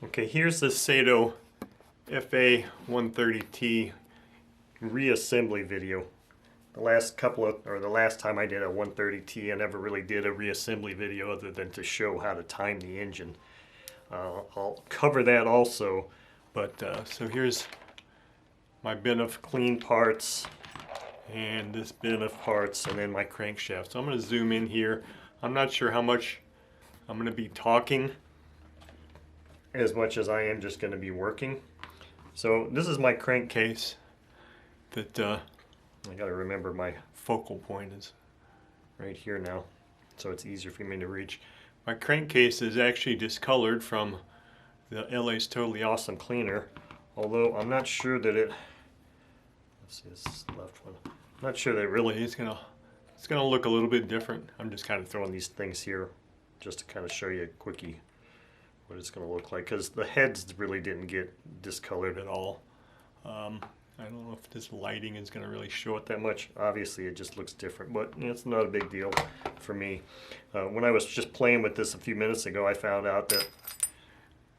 Okay, here's the Saito FA-130T reassembly video. The last time I did a 130T, I never really did a reassembly video other than to show how to time the engine. I'll cover that also, but so here's my bin of clean parts and this bin of parts and then my crankshaft. So I'm going to zoom in here. I'm not sure how much I'm going to be talking as much as I am just going to be working. So this is my crankcase that I got to remember my focal point is right here now, so it's easier for me to reach. My crankcase is actually discolored from the LA's Totally Awesome cleaner, although I'm not sure that it, let's see, this is the left one. I'm not sure that it really is it's gonna look a little bit different. I'm just kind of throwing these things here just to kind of show you a quickie what it's going to look like, because the heads really didn't get discolored at all. I don't know if this lighting is going to really show it that much. Obviously it just looks different, but you know, it's not a big deal for me. When I was just playing with this a few minutes ago, I found out that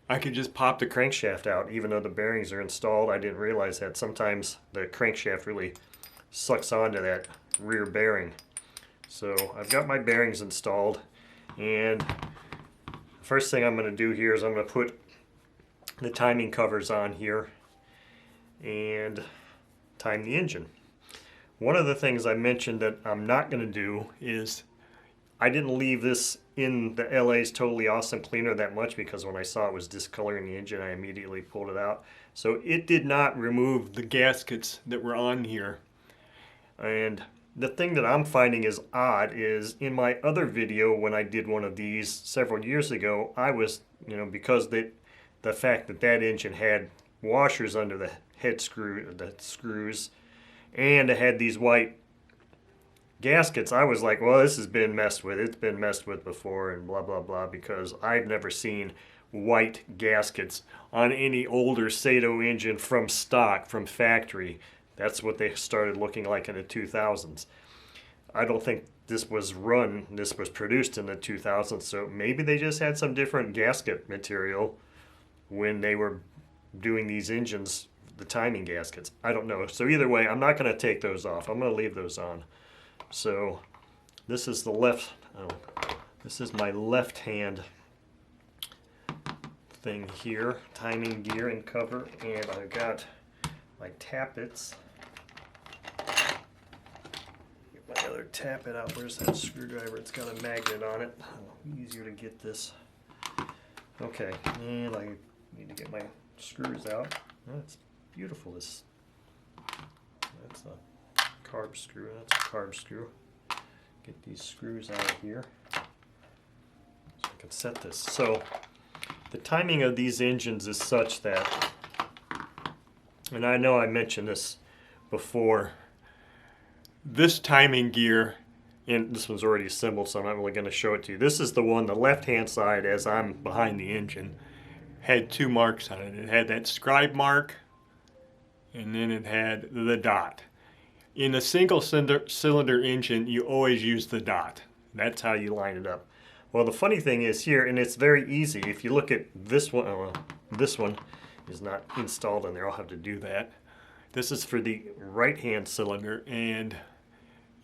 I could just pop the crankshaft out even though the bearings are installed. I didn't realize that sometimes the crankshaft really sucks onto that rear bearing. So I've got my bearings installed, and first thing I'm going to do here is I'm going to put the timing covers on here and time the engine. One of the things I mentioned that I'm not going to do is I didn't leave this in the LA's Totally Awesome cleaner that much, because when I saw it was discoloring the engine I immediately pulled it out. So it did not remove the gaskets that were on here. And the thing that I'm finding is odd is in my other video when I did one of these several years ago, I was, because the fact that that engine had washers under the head screws, and it had these white gaskets, I was like, well, this has been messed with. It's been messed with before and blah, blah, blah, because I've never seen white gaskets on any older Saito engine from stock, from factory. That's what they started looking like in the 2000s. I don't think this was produced in the 2000s, so maybe they just had some different gasket material when they were doing these engines, the timing gaskets. I don't know. So either way, I'm not going to take those off. I'm going to leave those on. So this is this is my left hand thing here, timing gear and cover, and I've got my tappets. Get my other tappet out. Where's that screwdriver? It's got a magnet on it. Easier to get this. Okay, and I need to get my screws out. Oh, it's beautiful. That's a carb screw. That's a carb screw. Get these screws out of here so I can set this. So the timing of these engines is such that, and I know I mentioned this before, this timing gear, and this one's already assembled, so I'm not really going to show it to you. This is the one, the left-hand side, as I'm behind the engine, had two marks on it. It had that scribe mark, and then it had the dot. In a single cylinder engine, you always use the dot. That's how you line it up. Well, the funny thing is here, and it's very easy, if you look at this one, this one is not installed in there, I'll have to do that. This is for the right-hand cylinder, and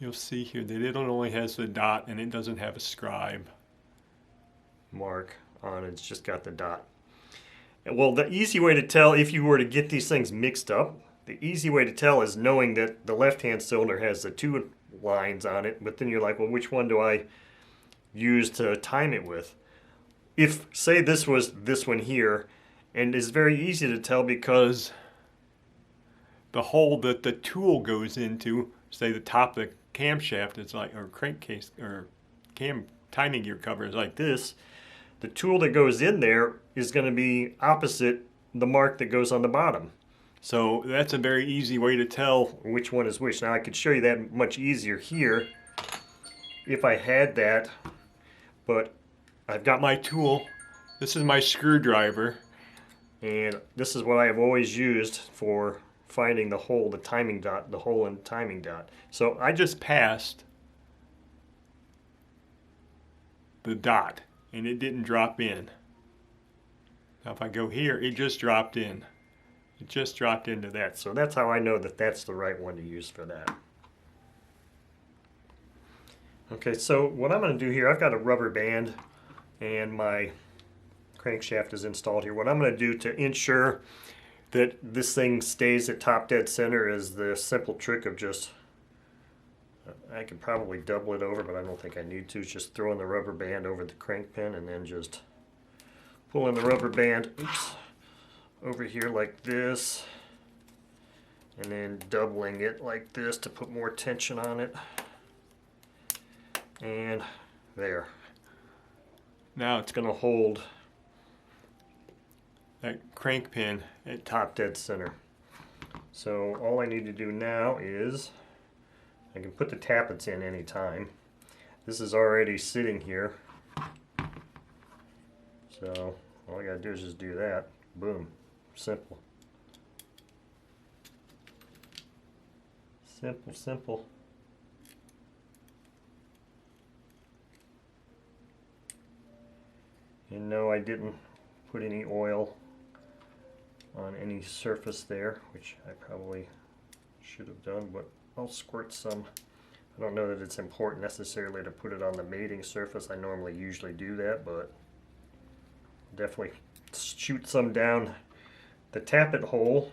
you'll see here that it only has the dot and it doesn't have a scribe mark on it. It's just got the dot. And well, the easy way to tell if you were to get these things mixed up, the easy way to tell is knowing that the left-hand cylinder has the two lines on it, but then you're like, well, which one do I use to time it with? If, say, this was this one here, and it's very easy to tell because the hole that the tool goes into, say the top of the camshaft is like, or crankcase, or timing gear cover is like this, the tool that goes in there is going to be opposite the mark that goes on the bottom. So that's a very easy way to tell which one is which. Now I could show you that much easier here if I had that, but I've got my tool. This is my screwdriver, and this is what I have always used for finding the hole, the timing dot, the hole in the timing dot. So I just passed the dot and it didn't drop in. Now if I go here, it just dropped in. It just dropped into that. So that's how I know that that's the right one to use for that. Okay, so what I'm going to do here, I've got a rubber band and my crankshaft is installed here. What I'm going to do to ensure that this thing stays at top dead center is the simple trick of just, I could probably double it over, but I don't think I need to. Just throwing the rubber band over the crank pin and then just pulling the rubber band, over here like this, and then doubling it like this to put more tension on it. And there. Now it's going to hold That crank pin at top dead center. So all I need to do now is, I can put the tappets in any time. This is already sitting here. So all I gotta do is just do that. Boom. Simple. Simple, simple. And no, I didn't put any oil on any surface there, which I probably should have done, but I'll squirt some. I don't know that it's important necessarily to put it on the mating surface. I normally usually do that, but definitely shoot some down the tappet hole.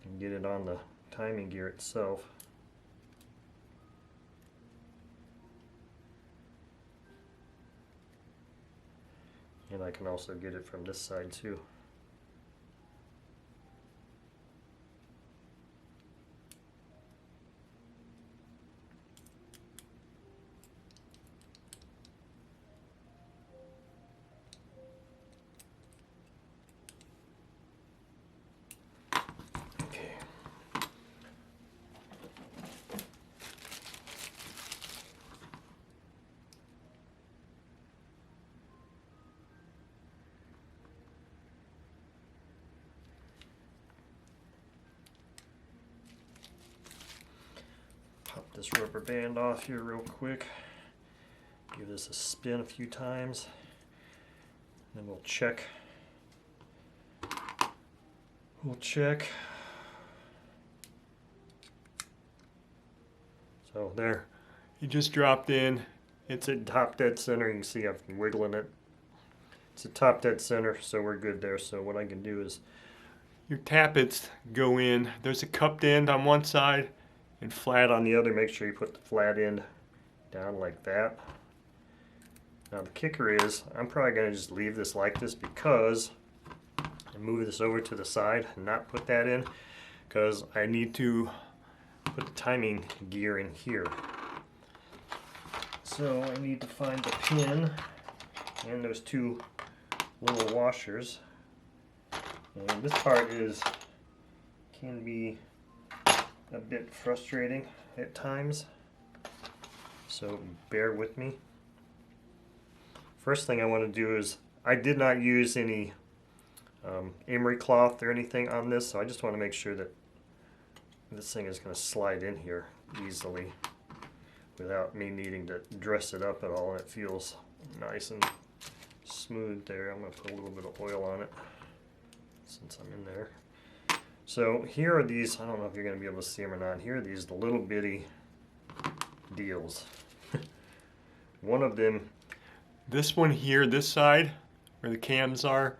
And get it on the timing gear itself. And I can also get it from this side too. Okay. Pop this rubber band off here real quick. Give this a spin a few times. Then we'll check. So there, it just dropped in. it's at top dead center. You can see I've been wiggling it. It's at top dead center, so we're good there. So what I can do is, Your tappets go in. There's a cupped end on one side and flat on the other. Make sure you put the flat end down like that. Now the kicker is, I'm probably going to just leave this like this because, and move this over to the side and not put that in, because I need to put the timing gear in here. So I need to find the pin and those two little washers. And this part can be a bit frustrating at times, so bear with me. First thing I want to do is, I did not use any emery cloth or anything on this, so I just want to make sure that this thing is going to slide in here easily without me needing to dress it up at all, and it feels nice and smooth there. I'm going to put a little bit of oil on it since I'm in there. So here are these, I don't know if you're going to be able to see them or not. Here are these, the little bitty deals. One of them, this one here, this side, where the cams are,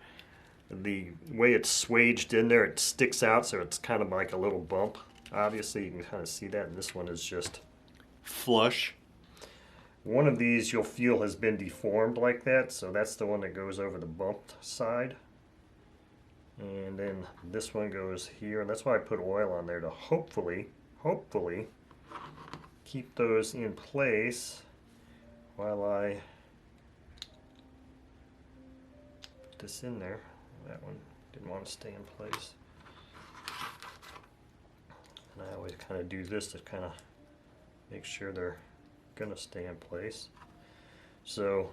the way it's swaged in there, it sticks out, so it's kind of like a little bump. Obviously, you can kind of see that, and this one is just flush. One of these you'll feel has been deformed like that, so that's the one that goes over the bumped side. And then this one goes here, and that's why I put oil on there to hopefully keep those in place while I put this in there. That one didn't want to stay in place. And I always kind of do this to kind of make sure they're going to stay in place. So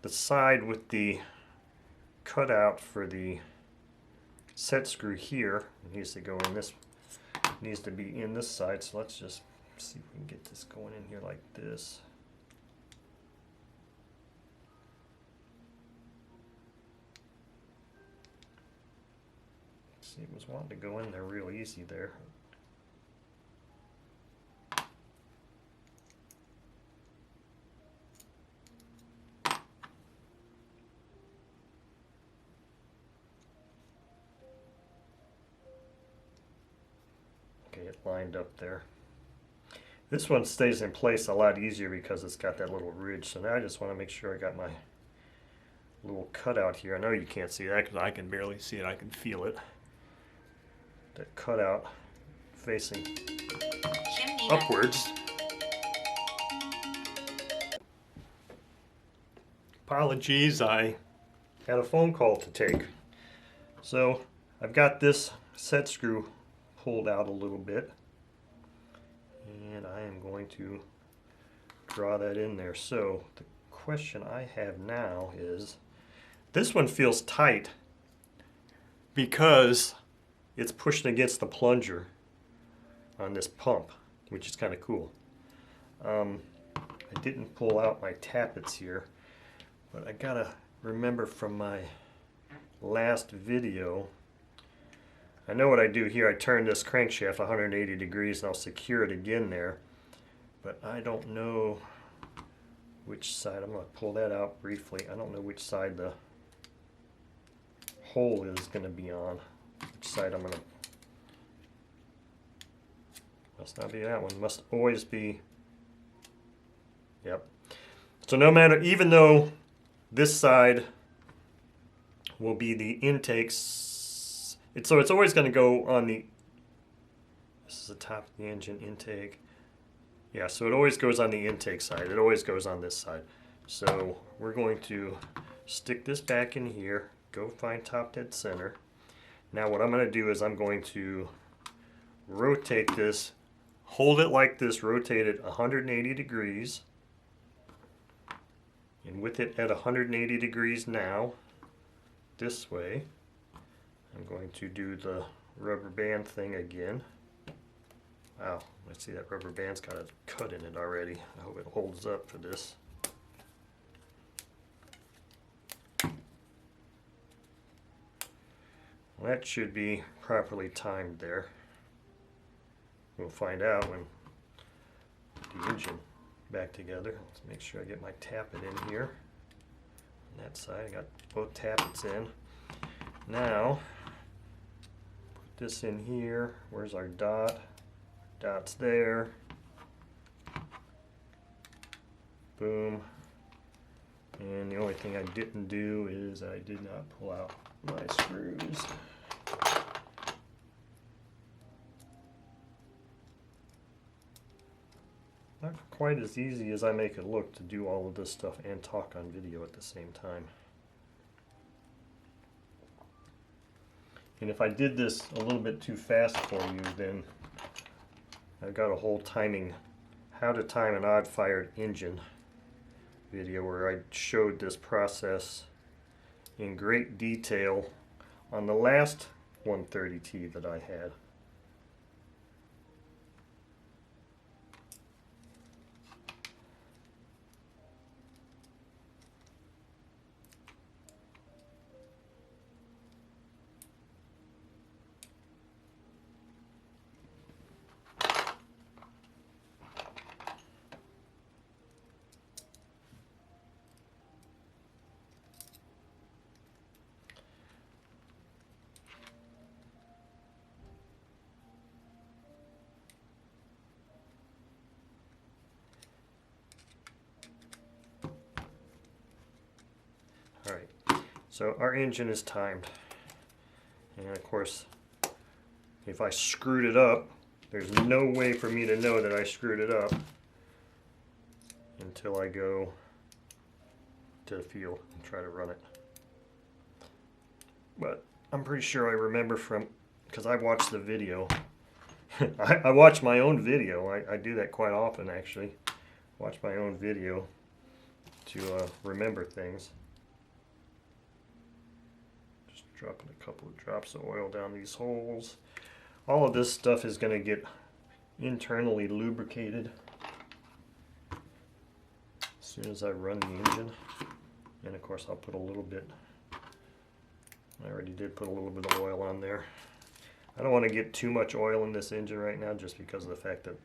the side with the cutout for the set screw here needs to go in this, needs to be in this side, so let's just see if we can get this going in here like this. See, it was wanting to go in there real easy there. Okay, it lined up there. This one stays in place a lot easier because it's got that little ridge. So now I just want to make sure I got my little cutout here. I know you can't see that because I can barely see it. I can feel it. That cutout facing upwards. Apologies, I Had a phone call to take. So I've got this set screw pulled out a little bit. And I am going to draw that in there. So the question I have now is, this one feels tight because it's pushing against the plunger on this pump, which is kind of cool. I didn't pull out my tappets here, but I gotta remember from my last video, I know what I do here. I turn this crankshaft 180 degrees and I'll secure it again there, but I don't know which side. I'm going to pull that out briefly. I don't know which side the hole is going to be on. Which side I'm going to... Must not be that one. Must always be... Yep. So no matter, even though this side will be the intakes, so it's always going to go on the... This is the top of the engine intake. Yeah, so it always goes on the intake side. It always goes on this side. So we're going to stick this back in here, go find top dead center. Now what I'm going to do is I'm going to rotate this, hold it like this, rotate it 180 degrees. And with it at 180 degrees now, this way, I'm going to do the rubber band thing again. Wow, I see that rubber band's got a cut in it already. I hope it holds up for this. Well, that should be properly timed there. We'll find out when the engine back together. Let's make sure I get my tappet in here. On that side, I got both tappets in. Now, put this in here. Where's our dot? Dot's there. Boom. And the only thing I didn't do is I did not pull out my screws. Not quite as easy as I make it look to do all of this stuff and talk on video at the same time. And if I did this a little bit too fast for you, then I've got a whole timing, how to time an odd fired engine video where I showed this process in great detail on the last 130T that I had. Alright, so our engine is timed, and of course if I screwed it up, there's no way for me to know that I screwed it up until I go to the field and try to run it. But I'm pretty sure I remember from, because I watched the video, I watch my own video, I do that quite often actually, watch my own video to remember things. Dropping a couple of drops of oil down these holes. All of this stuff is going to get internally lubricated as soon as I run the engine. And of course I'll put a little bit, I already did put a little bit of oil on there. I don't want to get too much oil in this engine right now just because of the fact that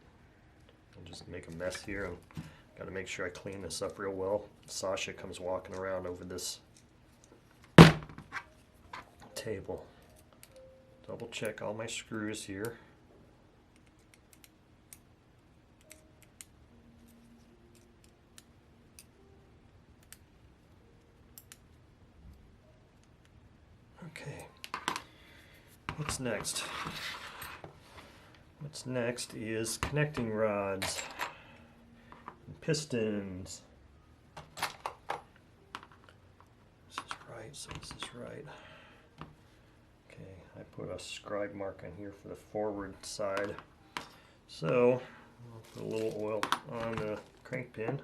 I'll just make a mess here, and got to make sure I clean this up real well. Sasha comes walking around over this table. Double check all my screws here. Okay, what's next? What's next is connecting rods and pistons. This is right, so this is right. Okay, I put a scribe mark on here for the forward side. So, I'll put a little oil on the crank pin.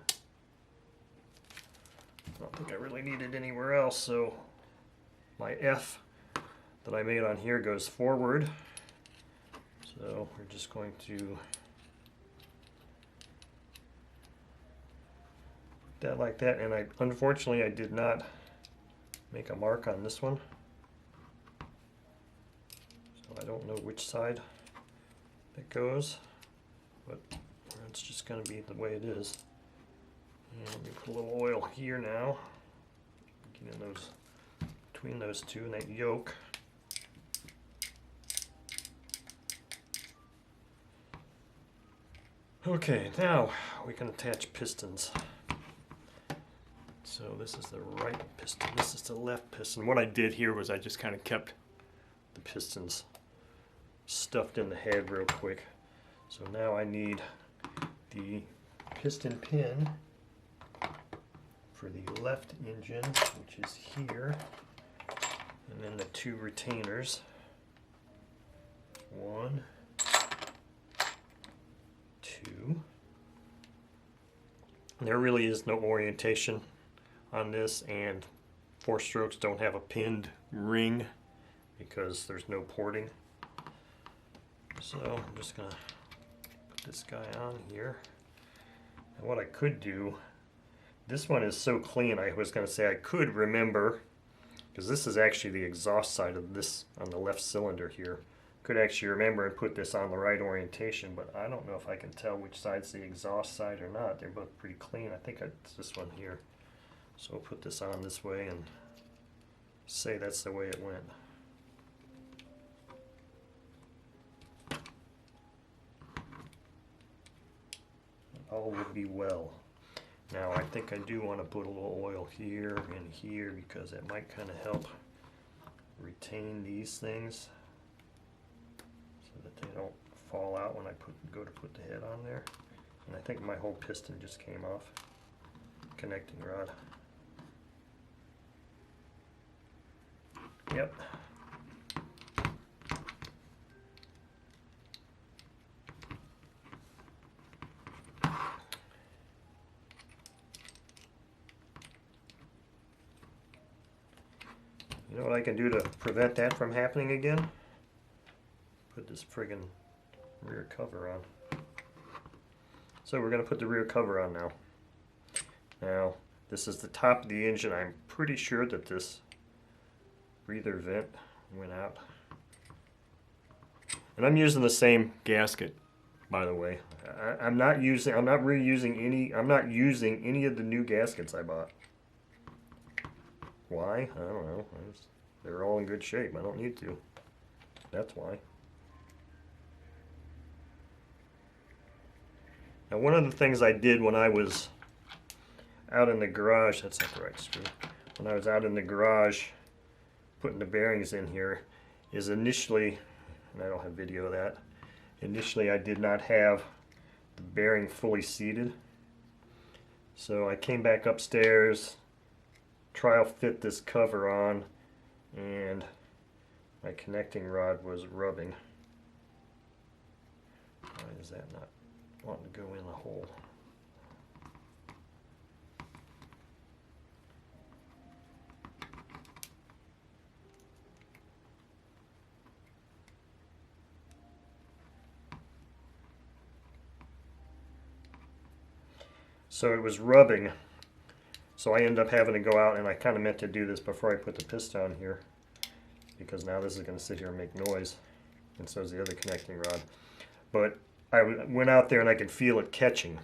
I don't think I really need it anywhere else, so my F that I made on here goes forward. So we're just going to put that like that, and unfortunately I did not make a mark on this one, so I don't know which side it goes, but it's just going to be the way it is. And let me put a little oil here now, get in those between those two and that yoke. Okay, now we can attach pistons. So this is the right piston, this is the left piston. What I did here was I just kind of kept the pistons stuffed in the head real quick. So now I need the piston pin for the left engine, which is here, and then the two retainers. One, two. There really is no orientation on this, and 4-strokes don't have a pinned ring because there's no porting. So I'm just gonna put this guy on here. And what I could do, this one is so clean, I was gonna say I could remember, because this is actually the exhaust side of this on the left cylinder here. Could actually remember and put this on the right orientation, but I don't know if I can tell which side's the exhaust side or not. They're both pretty clean. I think it's this one here. So I'll put this on this way and say that's the way it went. All will be well. Now I think I do want to put a little oil here and here because it might kind of help retain these things so that they don't fall out when I go to put the head on there. And I think my whole piston just came off. Connecting rod. Yep. You know what I can do to prevent that from happening again? Put this friggin' rear cover on. So we're going to put the rear cover on now. Now, this is the top of the engine. I'm pretty sure that this breather vent went out. And I'm using the same gasket, by the way. I'm not using any of the new gaskets I bought. Why? I don't know. They're all in good shape. I don't need to. That's why. Now, one of the things I did when I was out in the garage, that's not the right screw, when I was out in the garage putting the bearings in here, is initially, and I don't have video of that, initially I did not have the bearing fully seated. So I came back upstairs, trial fit this cover on, and my connecting rod was rubbing. Why is that not wanting to go in the hole? So it was rubbing. So I ended up having to go out, and I kind of meant to do this before I put the piston on here, because now this is going to sit here and make noise, and so is the other connecting rod. But I went out there and I could feel it catching.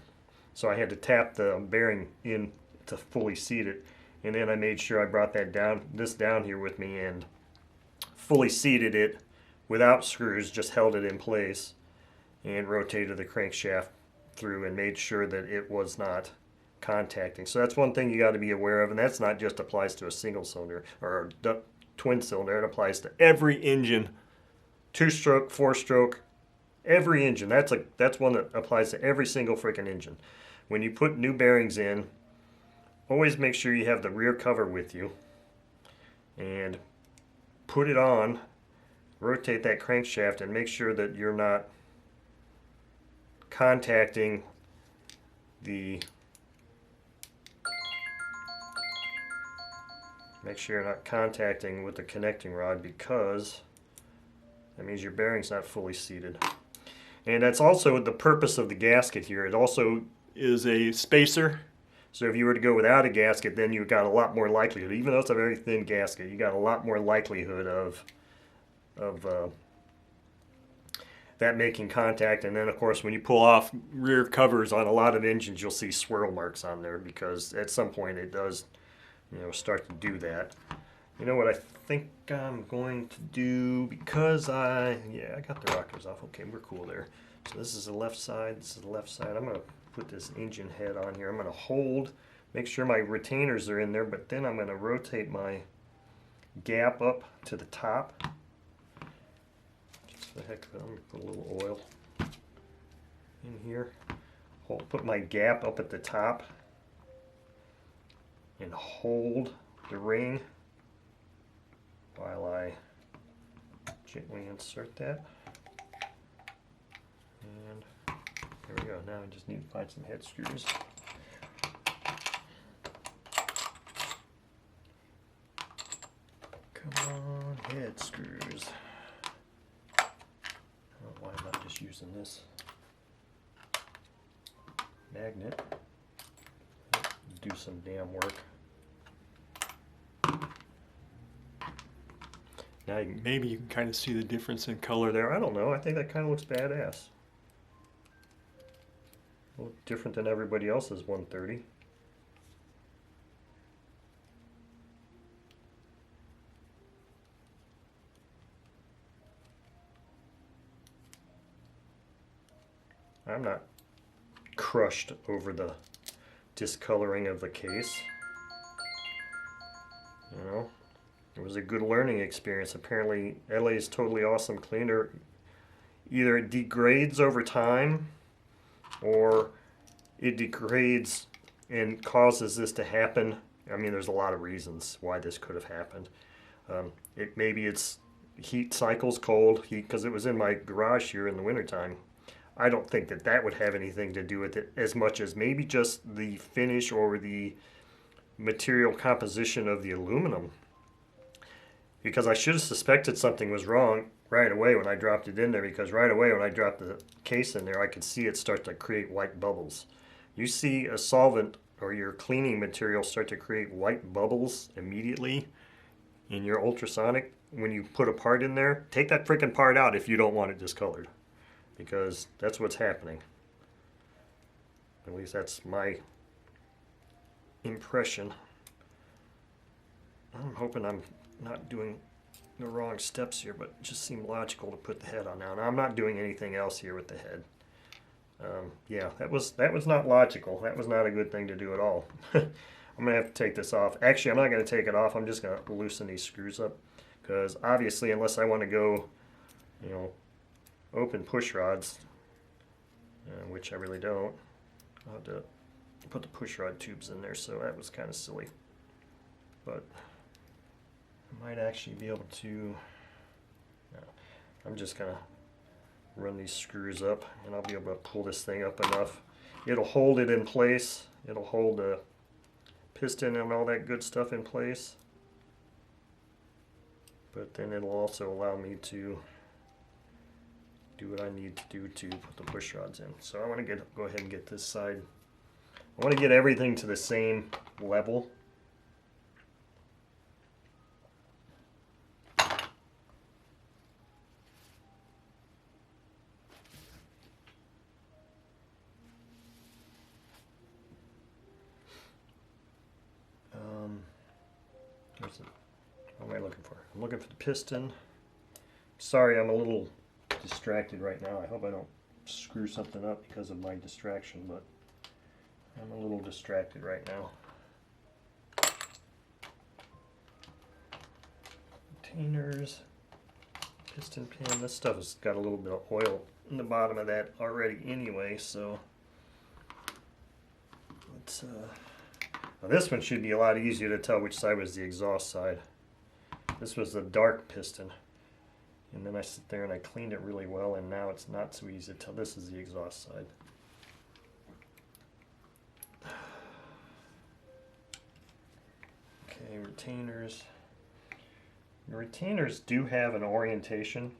So I had to tap the bearing in to fully seat it. And then I made sure I brought this down here with me and fully seated it without screws, just held it in place and rotated the crankshaft through and made sure that it was not contacting. So that's one thing you got to be aware of, and that's not just applies to a single cylinder or a twin cylinder. It applies to every engine, 2-stroke, 4-stroke, every engine. That's one that applies to every single freaking engine. When you put new bearings in, always make sure you have the rear cover with you and put it on, rotate that crankshaft, and make sure that you're not contacting the with the connecting rod, because that means your bearing's not fully seated. And that's also the purpose of the gasket here. It also Is a spacer. So if you were to go without a gasket, then you've got a lot more likelihood, even though it's a very thin gasket, you got a lot more likelihood of that making contact. And then of course when you pull off rear covers on a lot of engines, you'll see swirl marks on there, because at some point it does, start to do that. You know what I think I'm going to do, because I got the rockers off. Okay, we're cool there. So this is the left side, this is the left side. I'm going to put this engine head on here. I'm going to hold, make sure my retainers are in there, but then I'm going to rotate my gap up to the top. Just for the heck of it, I'm going to put a little oil in here. Put my gap up at the top and hold the ring while I gently insert that. And there we go. Now I just need to find some head screws. Come on, head screws. I don't know why I'm not just using this magnet. Do some damn work. Now Maybe you can kind of see the difference in color there. I don't know. I think that kind of looks badass. A little different than everybody else's 130. I'm not crushed over the discoloring of the case. It was a good learning experience. Apparently LA's Totally Awesome cleaner, either it degrades over time or it degrades and causes this to happen. I mean, there's a lot of reasons why this could have happened. Maybe it's heat cycles, cold heat, because it was in my garage here in the wintertime. I don't think that would have anything to do with it as much as maybe just the finish or the material composition of the aluminum. Because I should have suspected something was wrong right away when I dropped it in there, because right away when I dropped the case in there, I could see it start to create white bubbles. You see a solvent or your cleaning material start to create white bubbles immediately in your ultrasonic. When you put a part in there, take that freaking part out if you don't want it discolored, because that's what's happening. At least that's my impression. I'm hoping I'm not doing the wrong steps here, but it just seemed logical to put the head on now. Now I'm not doing anything else here with the head. Yeah, that was not logical. That was not a good thing to do at all. I'm gonna have to take this off. Actually, I'm not gonna take it off. I'm just gonna loosen these screws up, because obviously, unless I want to go, open push rods, which I really don't, I'll have to put the push rod tubes in there. So that was kind of silly, but I might actually be able to. No, I'm just gonna run these screws up, and I'll be able to pull this thing up enough. It'll hold it in place. It'll hold the piston and all that good stuff in place. But then it'll also allow me to do what I need to do to put the push rods in. So I want to go ahead and get this side I want to get everything to the same level. What am I looking for? I'm looking for the piston. Sorry, I'm a little distracted right now. I hope I don't screw something up because of my distraction, but I'm a little distracted right now. Containers, piston pin. This stuff has got a little bit of oil in the bottom of that already anyway, so let's now this one should be a lot easier to tell which side was the exhaust side. This was the dark piston, and then I sit there and I cleaned it really well, and now it's not so easy to tell. This is the exhaust side. Okay, retainers. The retainers do have an orientation.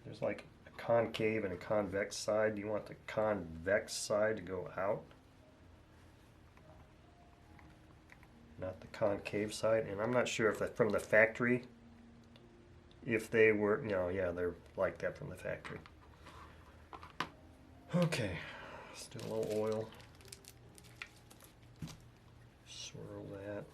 There's like a concave and a convex side. You want the convex side to go out, not the concave side. And I'm not sure if that from the factory, if they were, yeah, they're like that from the factory. Okay, let's do a little oil. Swirl that.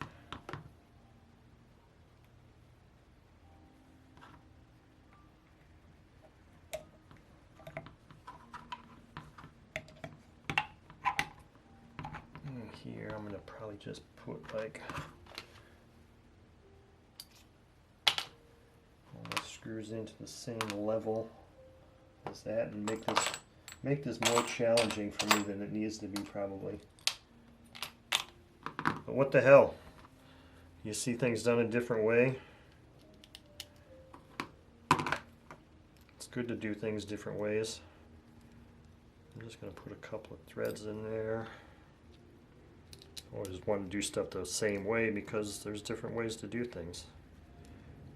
And here, I'm going to probably just put like screws into the same level as that, and make this more challenging for me than it needs to be probably. But what the hell? You see things done a different way. It's good to do things different ways. I'm just going to put a couple of threads in there. I always want to do stuff the same way because there's different ways to do things.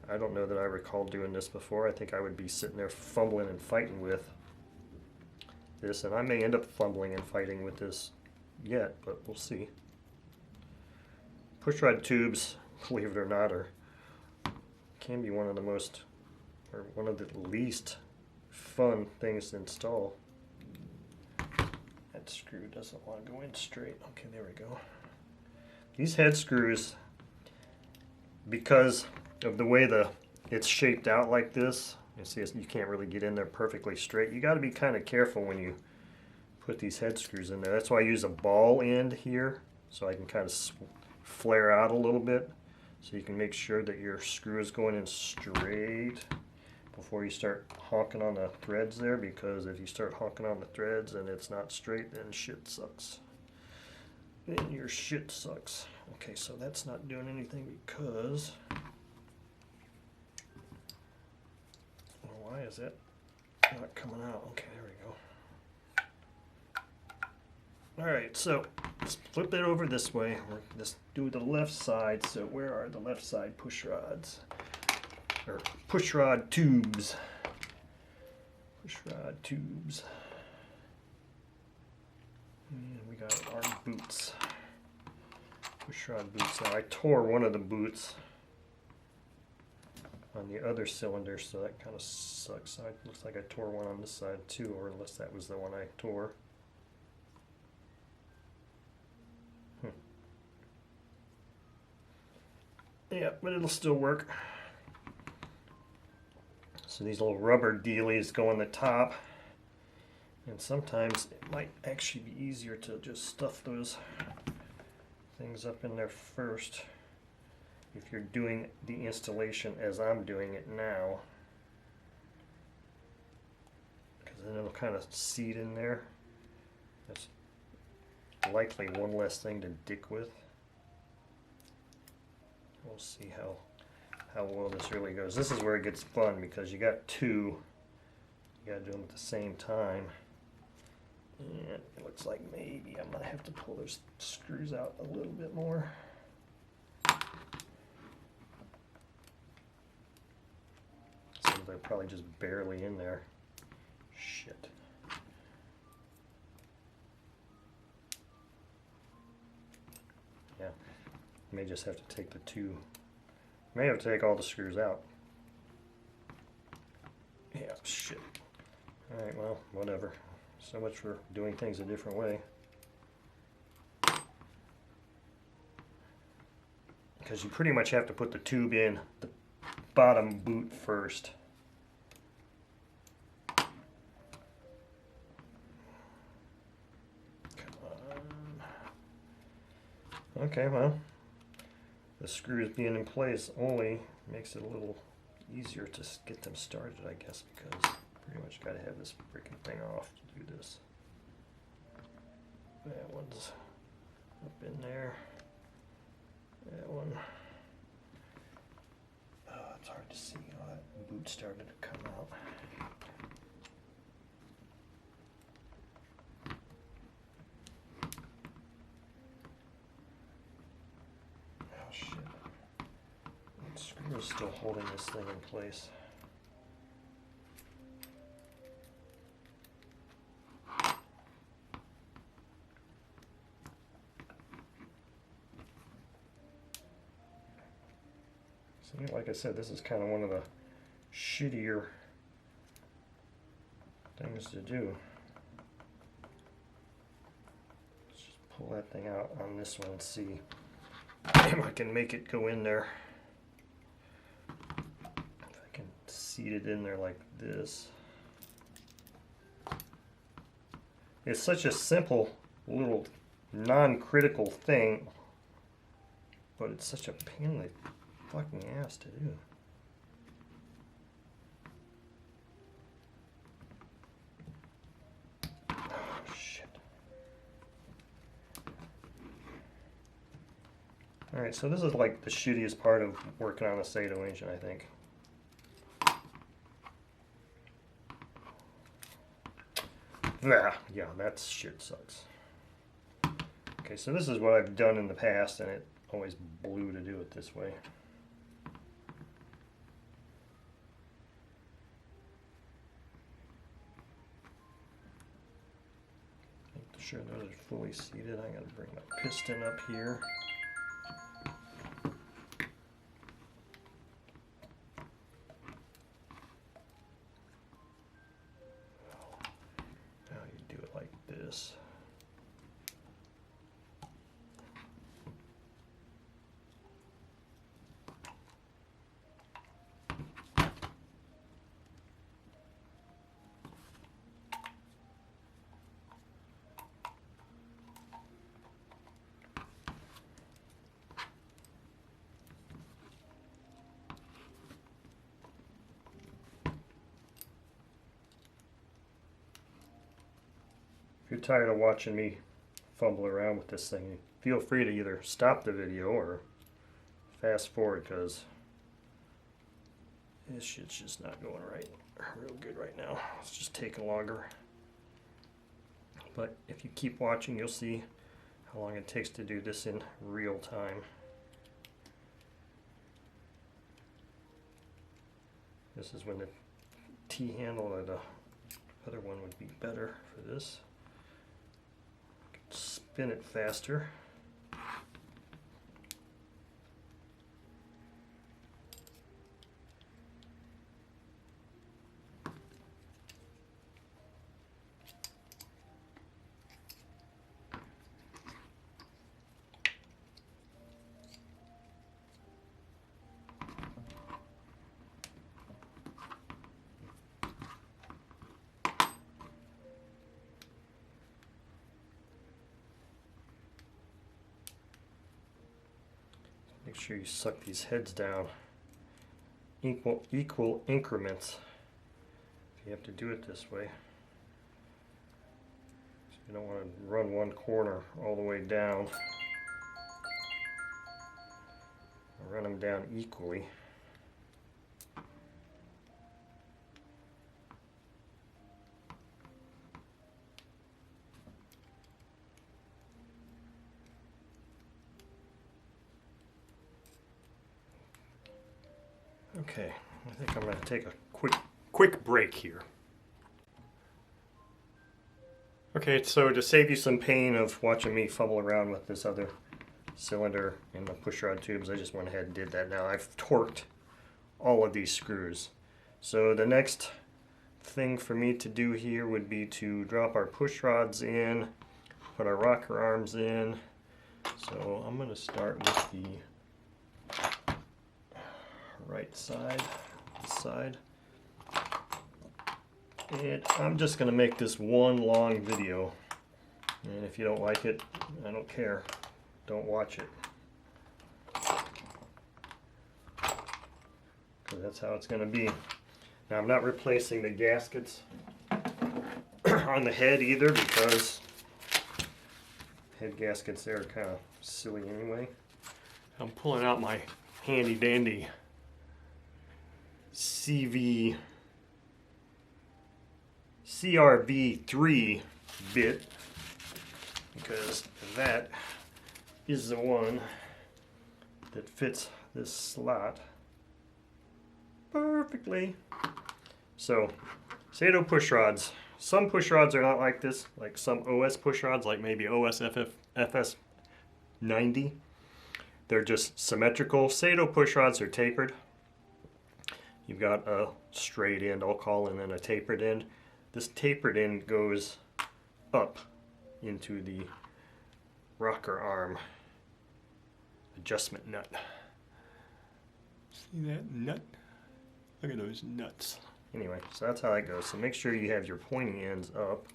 I don't know that I recall doing this before. I think I would be sitting there fumbling and fighting with this, and I may end up fumbling and fighting with this yet, but we'll see. Pushrod tubes, believe it or not, can be one of the most, or one of the least fun things to install. That screw doesn't want to go in straight. Okay, there we go. These head screws, because of the way it's shaped out like this, you see you can't really get in there perfectly straight. You got to be kind of careful when you put these head screws in there. That's why I use a ball end here, so I can kind of flare out a little bit, so you can make sure that your screw is going in straight before you start honking on the threads there, because if you start honking on the threads and it's not straight, then shit sucks. Then your shit sucks. Okay, so that's not doing anything because, well, why is that not coming out? Okay, there we go. Alright, so let's flip it over this way. Let's do the left side. So where are the left side push rods? Or push rod tubes. Push rod tubes. And we got our boots. Push rod boots. Now I tore one of the boots on the other cylinder, so that kind of sucks. It looks like I tore one on this side too, or unless that was the one I tore. Yeah, but it'll still work. So these little rubber dealies go on the top, and sometimes it might actually be easier to just stuff those things up in there first if you're doing the installation as I'm doing it now, because then it'll kind of seat in there. That's likely one less thing to dick with. We'll see how well this really goes. This is where it gets fun, because you got two. You got to do them at the same time. And it looks like maybe I'm going to have to pull those screws out a little bit more. So they're probably just barely in there. Shit. May just have to take the two. May have to take all the screws out. Yeah, shit. Alright, well, whatever. So much for doing things a different way. Because you pretty much have to put the tube in the bottom boot first. Come on. Okay, well, the screws being in place only makes it a little easier to get them started, I guess, because pretty much got to have this freaking thing off to do this. That one's up in there. That one. Oh, it's hard to see how that boot started to come out. Oh shit. The screw is still holding this thing in place. Like I said, this is kind of one of the shittier things to do. Let's just pull that thing out on this one and see if I can make it go in there. If I can seat it in there like this. It's such a simple little non-critical thing, but it's such a pain in the fucking ass to do. Oh shit. Alright, so this is like the shittiest part of working on a Saito engine, I think. Yeah, that shit sucks. Okay, so this is what I've done in the past, and it always blew to do it this way. Sure those are fully seated. I gotta bring my piston up here. Now you do it like this. If you're tired of watching me fumble around with this thing, feel free to either stop the video or fast forward, because this shit's just not going right real good right now. It's just taking longer. But if you keep watching, you'll see how long it takes to do this in real time. This is when the T-handle or the other one would be better for this. Spin it faster. Make sure you suck these heads down equal increments. You have to do it this way. So you don't want to run one corner all the way down. Run them down equally. Okay, I think I'm going to take a quick break here. Okay, so to save you some pain of watching me fumble around with this other cylinder and the pushrod tubes. I just went ahead and did that. Now I've torqued all of these screws. So the next thing for me to do here would be to drop our push rods in, put our rocker arms in. So I'm going to start with the right side, this side. And I'm just going to make this one long video. And if you don't like it, I don't care. Don't watch it. Because that's how it's going to be. Now I'm not replacing the gaskets on the head either, because head gaskets there are kind of silly anyway. I'm pulling out my handy dandy CRV3 bit, because that is the one that fits this slot perfectly. So, Saito push rods. Some push rods are not like this, like some OS push rods, like maybe OS FS90. They're just symmetrical. Saito push rods are tapered. You've got a straight end, I'll call, and then a tapered end. This tapered end goes up into the rocker arm adjustment nut. See that nut? Look at those nuts. Anyway, so that's how that goes. So make sure you have your pointy ends up.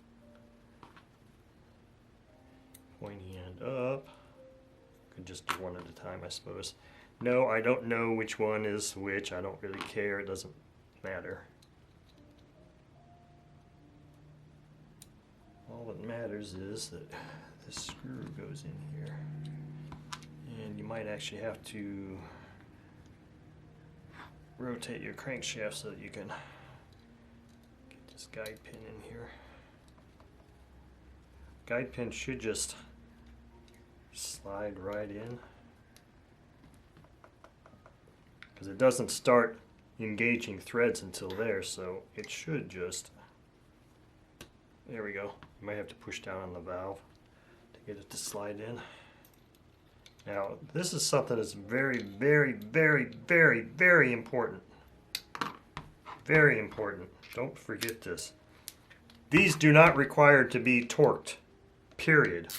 Pointy end up. Could just do one at a time, I suppose. No, I don't know which one is which. I don't really care. It doesn't matter. All that matters is that this screw goes in here. And you might actually have to rotate your crankshaft so that you can get this guide pin in here. Guide pin should just slide right in, because it doesn't start engaging threads until there, so it should just, there we go. You might have to push down on the valve to get it to slide in. Now, this is something that's very, very, very, very, very important. Very important. Don't forget this. These do not require to be torqued, period.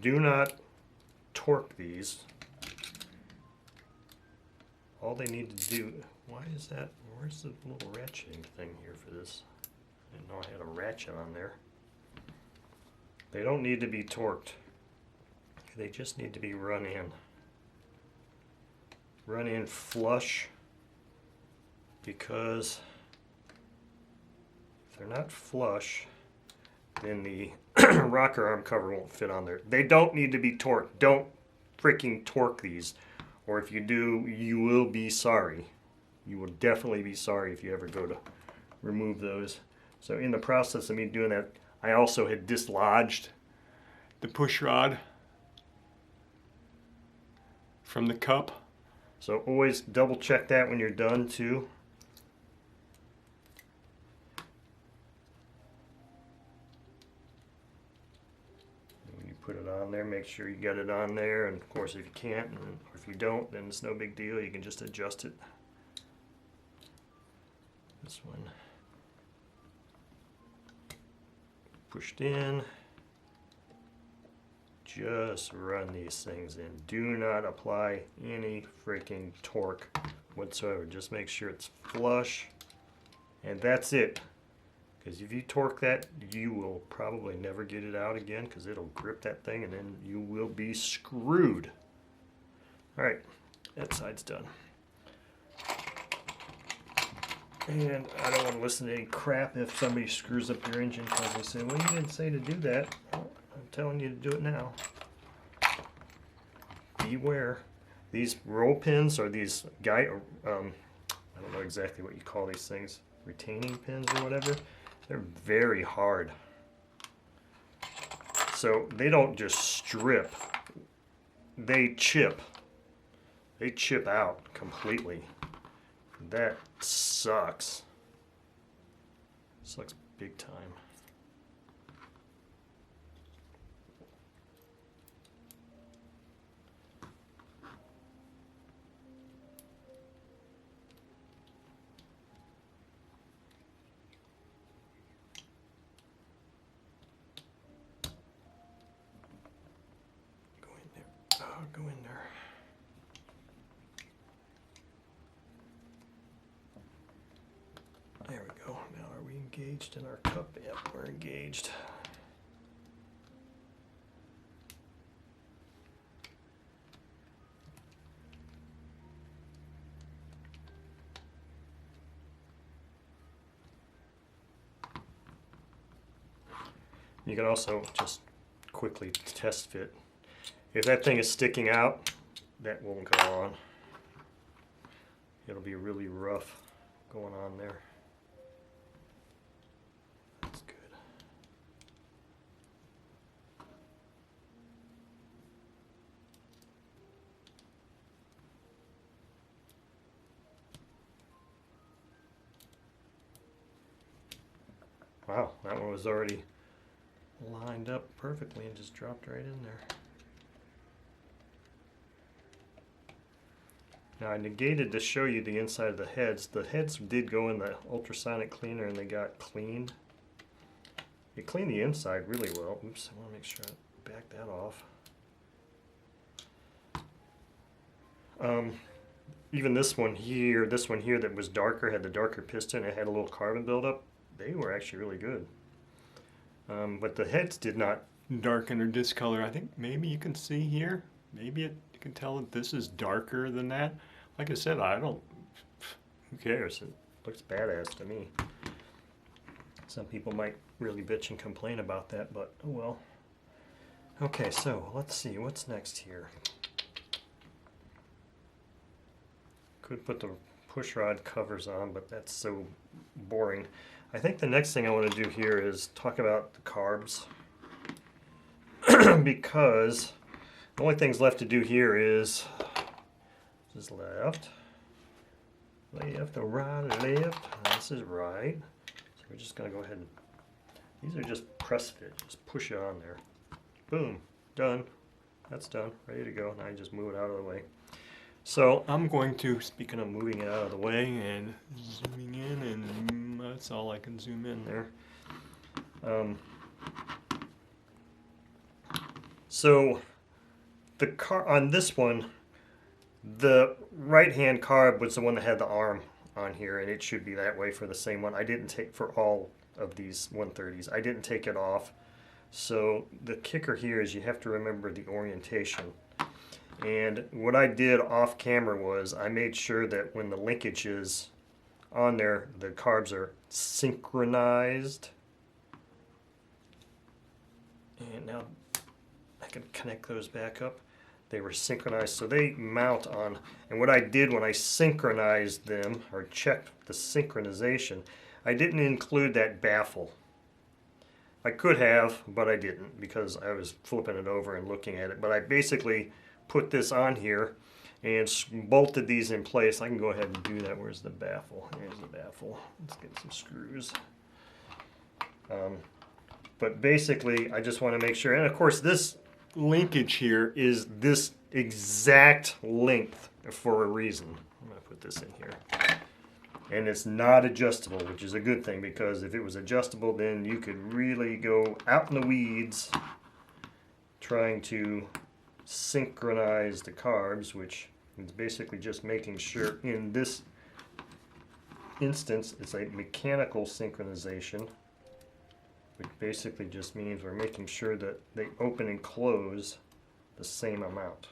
Do not torque these. All they need to do, why is that, where's the little ratcheting thing here for this? I didn't know I had a ratchet on there. They don't need to be torqued. They just need to be run in. Run in flush, because if they're not flush, then the rocker arm cover won't fit on there. They don't need to be torqued. Don't freaking torque these, or if you do, you will be sorry. You will definitely be sorry if you ever go to remove those. So in the process of me doing that, I also had dislodged the push rod from the cup. So always double check that when you're done too. When you put it on there, make sure you get it on there, and of course if you can't, or if you don't, then it's no big deal. You can just adjust it. This one pushed in. Just run these things in. Do not apply any freaking torque whatsoever. Just make sure it's flush, and that's it. Because if you torque that, you will probably never get it out again, because it'll grip that thing and then you will be screwed. Alright, that side's done. And I don't want to listen to any crap if somebody screws up your engine because they say, well, you didn't say to do that. Well, I'm telling you to do it now. Beware. These roll pins, or these I don't know exactly what you call these things, retaining pins or whatever, they're very hard. So they don't just strip, they chip. They chip out completely. That sucks. Sucks big time. in our cup. Yep, we're engaged. You can also just quickly test fit. If that thing is sticking out, that won't go on. It'll be really rough going on there. That's good. Wow, that one was already lined up perfectly and just dropped right in there. Now I negated to show you the inside of the heads. The heads did go in the ultrasonic cleaner and they got cleaned. It cleaned the inside really well. Oops, I want to make sure I back that off. Even this one here that was darker, had the darker piston, it had a little carbon buildup. They were actually really good. But the heads did not darken or discolor. I think maybe you can see here, you can tell that this is darker than that. Like I said, who cares? It looks badass to me. Some people might really bitch and complain about that, but oh well. Okay, so let's see, what's next here? Could put the push rod covers on, but that's so boring. I think the next thing I want to do here is talk about the carbs. Because the only things left to do here is this is left, right, left. This is right. So we're just going to go ahead and, these are just press fit. Just push it on there. Boom. Done. That's done. Ready to go. Now you just move it out of the way. So I'm going to, speaking of moving it out of the way and zooming in, and that's all I can zoom in there. So the on this one, the right hand carb was the one that had the arm on here, and it should be that way for the same one. I didn't take, for all of these 130s, I didn't take it off. So the kicker here is you have to remember the orientation. And what I did off camera was I made sure that when the linkage is on there, the carbs are synchronized. And now I can connect those back up. They were synchronized, so they mount on. And what I did when I synchronized them, or checked the synchronization, I didn't include that baffle. I could have, but I didn't because I was flipping it over and looking at it. But I basically put this on here and bolted these in place. I can go ahead and do that. Where's the baffle? Here's the baffle. Let's get some screws. But basically, I just want to make sure, and of course this linkage here is this exact length for a reason. I'm going to put this in here. And it's not adjustable, which is a good thing, because if it was adjustable, then you could really go out in the weeds trying to synchronize the carbs, which is basically just making sure in this instance it's a mechanical synchronization, which basically just means we're making sure that they open and close the same amount.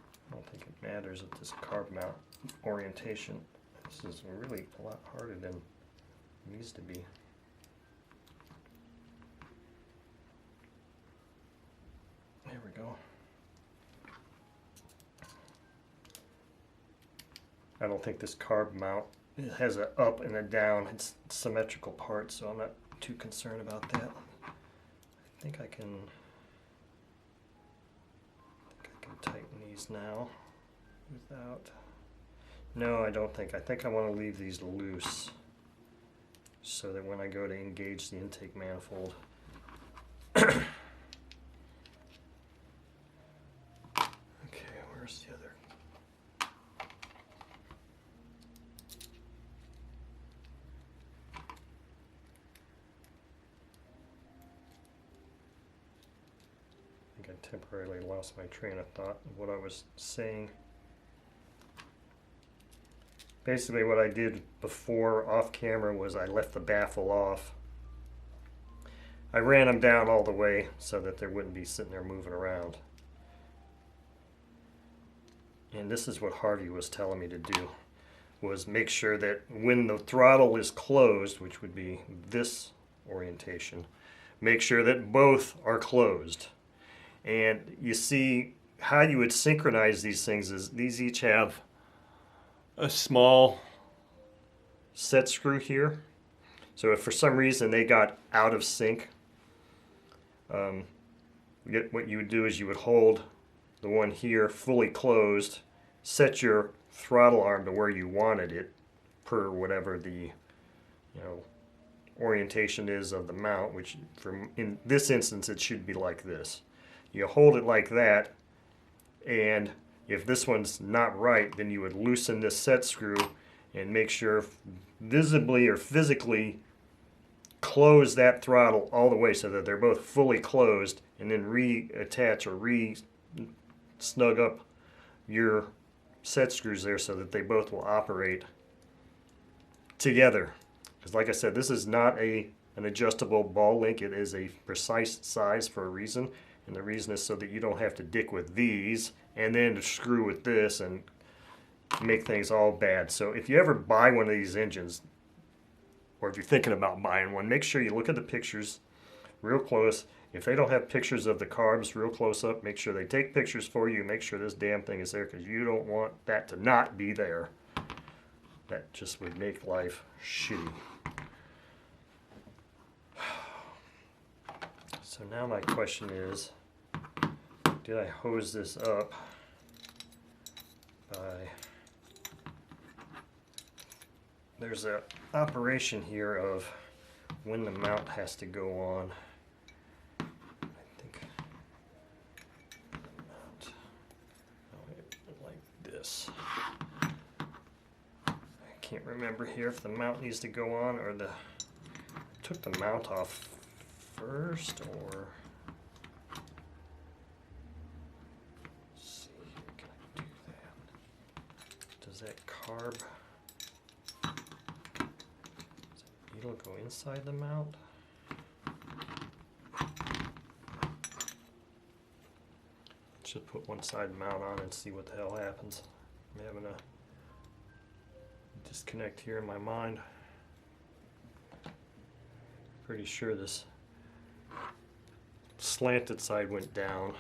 I don't think it matters with this carb mount orientation. This is really a lot harder than it needs to be. There we go. I don't think this carb mount, it has an up and a down. It's symmetrical parts, so I'm not too concerned about that. I think I can tighten these now without. No, I don't think. I think I want to leave these loose so that when I go to engage the intake manifold. Okay, where's the other? I think I temporarily lost my train of thought of what I was saying. Basically what I did before off camera was I left the baffle off. I ran them down all the way so that they wouldn't be sitting there moving around. And this is what Harvey was telling me to do, was make sure that when the throttle is closed, which would be this orientation, make sure that both are closed. And you see how you would synchronize these things is these each have a small set screw here. So if for some reason they got out of sync, what you would do is you would hold the one here fully closed, set your throttle arm to where you wanted it per whatever the orientation is of the mount, which in this instance it should be like this. You hold it like that, and if this one's not right, then you would loosen this set screw and make sure visibly or physically close that throttle all the way so that they're both fully closed, and then reattach or snug up your set screws there so that they both will operate together. Because like I said, this is not an adjustable ball link. It is a precise size for a reason, and the reason is so that you don't have to dick with these and then screw with this and make things all bad. So if you ever buy one of these engines, or if you're thinking about buying one, make sure you look at the pictures real close. If they don't have pictures of the carbs real close up, make sure they take pictures for you. Make sure this damn thing is there, because you don't want that to not be there. That just would make life shitty. So now my question is, did I hose this up by... There's an operation here of when the mount has to go on. I think mount, like this. I can't remember here if the mount needs to go on or I took the mount off first, or let's see here, can I do that? Does that carb needle go inside the mount? Let's just put one side mount on and see what the hell happens. I'm having a disconnect here in my mind. Pretty sure this slanted side went down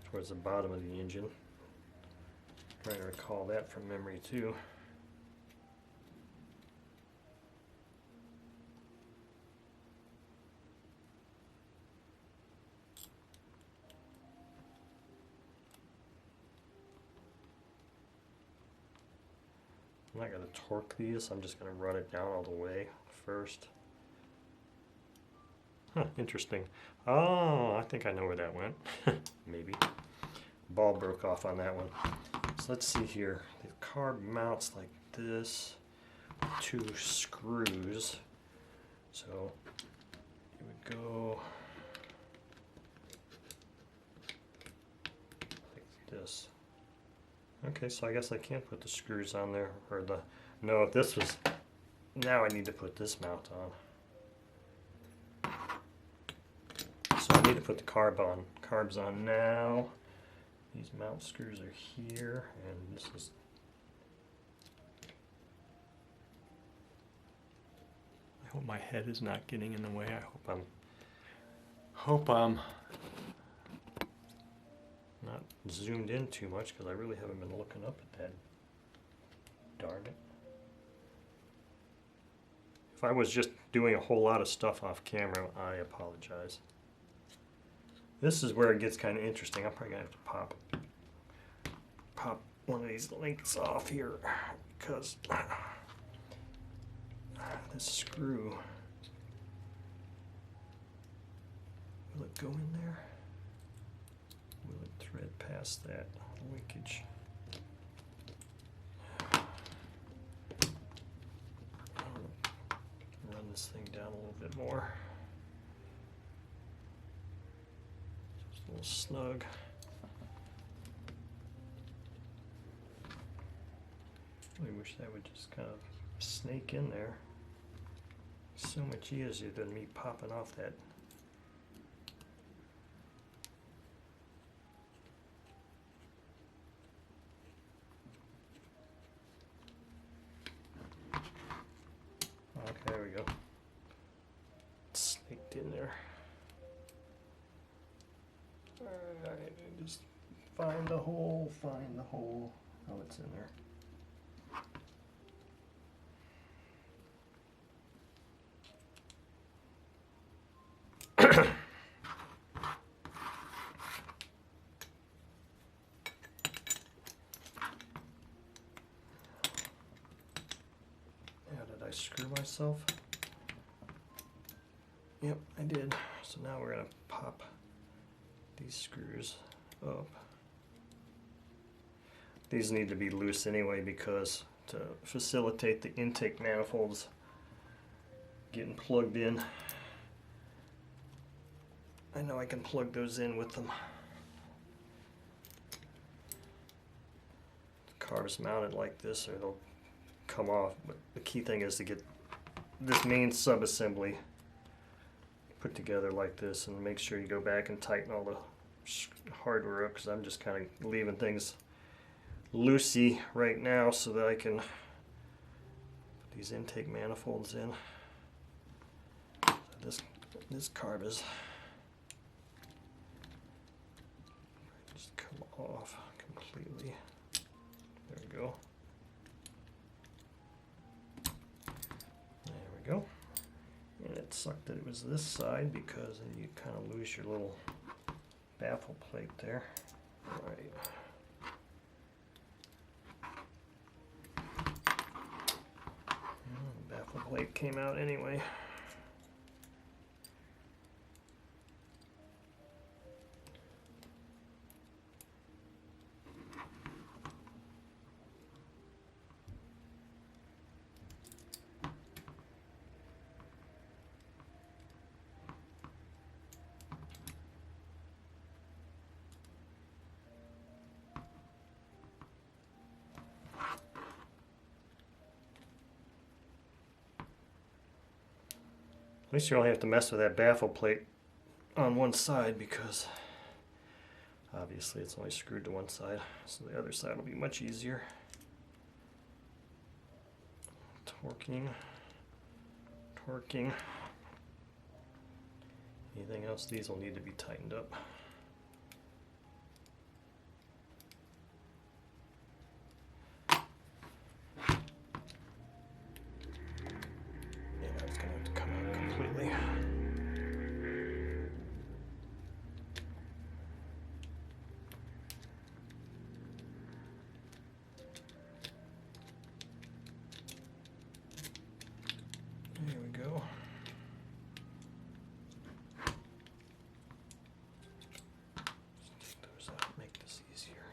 towards the bottom of the engine. Trying to recall that from memory too. I'm not going to torque these, I'm just going to run it down all the way first. Huh, interesting. Oh, I think I know where that went. Maybe. Ball broke off on that one. So let's see here. The carb mounts like this. 2 screws. So it would go like this. Okay, so I guess I can't put the screws on there, or no, if this was, now I need to put this mount on. So I need to put the carbs on now. These mount screws are here, and this is, I hope my head is not getting in the way. I hope I'm not zoomed in too much, because I really haven't been looking up at that. Darn it. If I was just doing a whole lot of stuff off camera, I apologize. This is where it gets kind of interesting. I'm probably going to have to pop one of these links off here, because this screw, will it go in there? Will it thread past that linkage? Run this thing down a little bit more. It's a little snug. really wish that would just kind of snake in there. So much easier than me popping off that. Okay, there we go. It's snaked in there. Alright, just find the hole, find the hole. Oh, it's in there. Did I screw myself? Yep, I did. So now we're going to pop these screws up. These need to be loose anyway because to facilitate the intake manifolds getting plugged in. I know I can plug those in with them. The carb's mounted like this or they'll come off, but the key thing is to get this main sub-assembly put together like this and make sure you go back and tighten all the hardware up because I'm just kind of leaving things loosey right now so that I can put these intake manifolds in. So this carb is just come off completely. There we go. There we go. And it sucked that it was this side because then you kind of lose your little baffle plate there. All right. The baffle plate came out anyway. At least you only have to mess with that baffle plate on one side because obviously it's only screwed to one side, so the other side will be much easier. Torquing. Anything else? These will need to be tightened up. There we go. Just take those out, make this easier.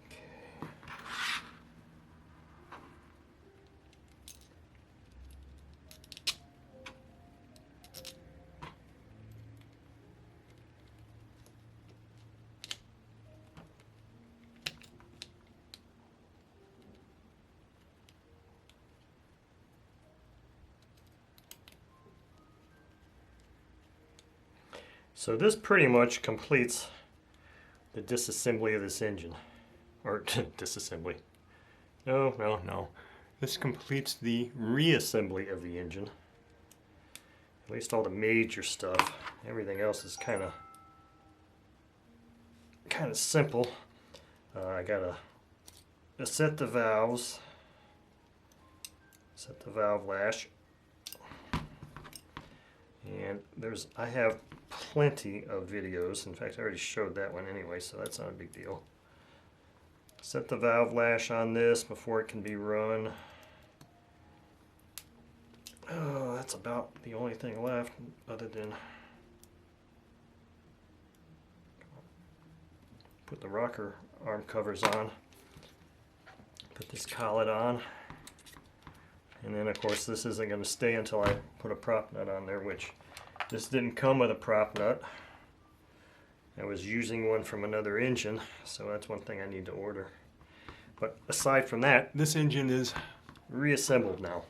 Okay. So this pretty much completes the disassembly of this engine. Or disassembly. No. This completes the reassembly of the engine. At least all the major stuff. Everything else is kind of simple. I gotta set the valves, set the valve lash, and I have plenty of videos. In fact, I already showed that one anyway, so that's not a big deal. Set the valve lash on this before it can be run. Oh, that's about the only thing left other than put the rocker arm covers on, put this collet on, and then of course this isn't going to stay until I put a prop nut on there, which this didn't come with a prop nut. I was using one from another engine, so that's one thing I need to order. But aside from that, this engine is reassembled now.